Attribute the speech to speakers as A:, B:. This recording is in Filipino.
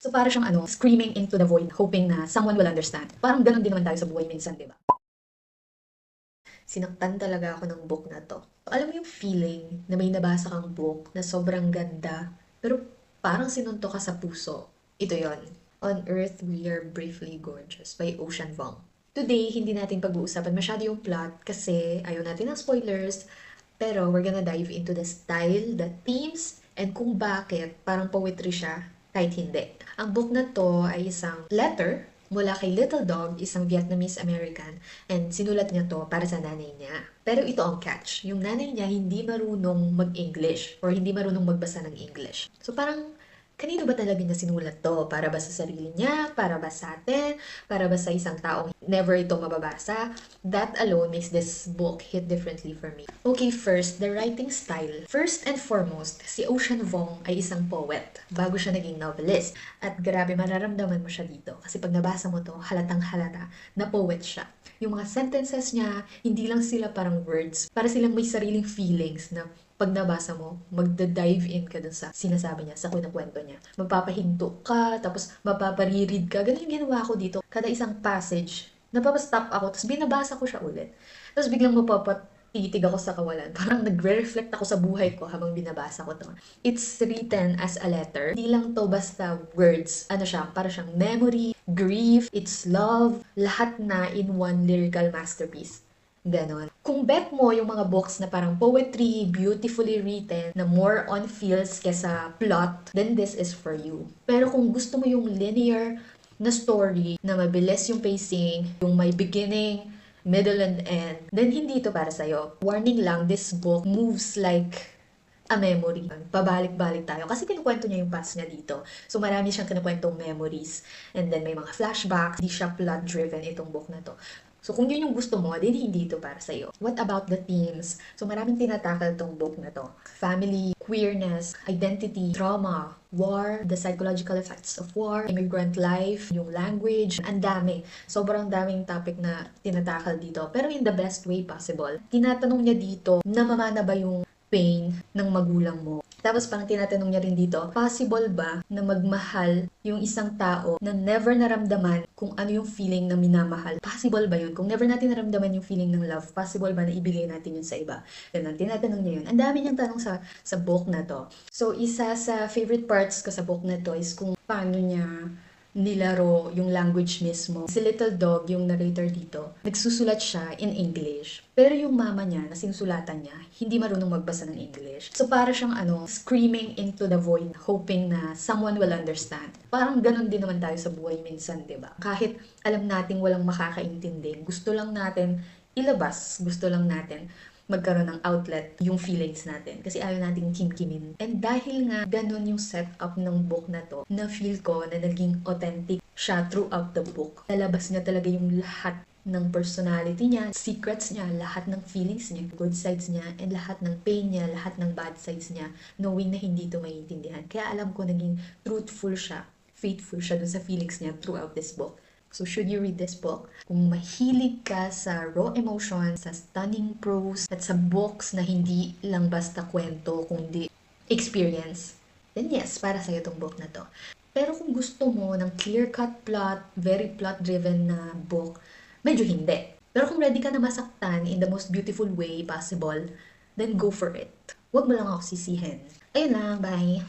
A: So para siyang screaming into the void, hoping na someone will understand. Parang ganun din naman tayo sa buhay minsan, di ba? Sinaktan talaga ako ng book na to. Alam mo yung feeling na may nabasa kang book na sobrang ganda, pero parang sinunto ka sa puso. Ito yon. On Earth, We Are Briefly Gorgeous by Ocean Vuong. Today, hindi natin pag-uusapan masyado yung plot kasi ayaw natin ng spoilers, pero we're gonna dive into the style, the themes, and kung bakit parang poetry siya kahit hindi. Ang book na to ay isang letter mula kay Little Dog, isang Vietnamese-American, and sinulat niya to para sa nanay niya. Pero ito ang catch, yung nanay niya hindi marunong mag-English or hindi marunong magbasa ng English. So parang, kanino ba talaga niya sinulat to? Para ba sa sarili niya? Para ba sa atin? Para ba sa isang taong never ito mababasa? That alone makes this book hit differently for me. Okay, first, the writing style. First and foremost, si Ocean Vuong ay isang poet bago siya naging novelist. At grabe, mararamdaman mo siya dito. Kasi pag nabasa mo to, halatang halata na poet siya. Yung mga sentences niya, hindi lang sila parang words. Para silang may sariling feelings na pag nabasa mo, magda-dive in ka dun sa sinasabi niya, sa kwento niya. Magpapahinto ka, tapos mapapariread ka. Ganun yung ginawa ko dito. Kada isang passage, napapastop ako, tapos binabasa ko siya ulit. Tapos biglang mapapatitig ako sa kawalan. Parang nagre-reflect ako sa buhay ko habang binabasa ko to. It's written as a letter. Hindi lang to basta words. Ano siya, para siyang memory, grief, it's love, lahat na in one lyrical masterpiece. Ganon. Kung bet mo yung mga books na parang poetry, beautifully written, na more on feels kesa plot, then this is for you. Pero kung gusto mo yung linear na story, na mabilis yung pacing, yung may beginning, middle, and end, then hindi ito para sa'yo. Warning lang, this book moves like a memory. Pabalik-balik tayo. Kasi kinukwento niya yung past niya dito. So marami siyang kinukwentong memories. And then may mga flashbacks. Hindi siya plot-driven itong book na to. So kung yun yung gusto mo, then hindi ito para sa'yo. What about the themes? So maraming tinatakal tong book na to. Family, queerness, identity, trauma, war, the psychological effects of war, immigrant life, yung language, ang dami. Sobrang daming topic na tinatakal dito. Pero in the best way possible. Tinatanong niya dito, namamana ba yung pain ng magulang mo? Tapos parang tinatanong niya rin dito, possible ba na magmahal yung isang tao na never naramdaman kung ano yung feeling na minamahal? Possible ba yun? Kung never natin naramdaman yung feeling ng love, possible ba na ibigay natin yun sa iba? Ganun, tinatanong niya yun. Ang dami niyang tanong sa book na to. So, isa sa favorite parts ko sa book na to is kung paano niya nilaro yung language mismo. Si Little Dog, yung narrator dito, nagsusulat siya in English. Pero yung mama niya, na sinusulatan niya, hindi marunong magbasa ng English. So para siyang screaming into the void, hoping na someone will understand. Parang ganun din naman tayo sa buhay minsan, di ba? Kahit alam nating walang makakaintindi, gusto lang natin ilabas, gusto lang natin magkaroon ng outlet yung feelings natin. Kasi ayaw nating kimkimin. And dahil nga ganun yung setup ng book na to, na feel ko na naging authentic siya throughout the book. Nalabas niya talaga yung lahat ng personality niya, secrets niya, lahat ng feelings niya, good sides niya, and lahat ng pain niya, lahat ng bad sides niya, knowing na hindi ito maintindihan. Kaya alam ko naging truthful siya, faithful siya dun sa feelings niya throughout this book. So, should you read this book? Kung mahilig ka sa raw emotion, sa stunning prose, at sa books na hindi lang basta kwento, kundi experience, then yes, para sa'yo itong book na to. Pero kung gusto mo ng clear-cut plot, very plot-driven na book, medyo hindi. Pero kung ready ka na masaktan in the most beautiful way possible, then go for it. Huwag mo lang ako sisihin. Ayun lang, bye!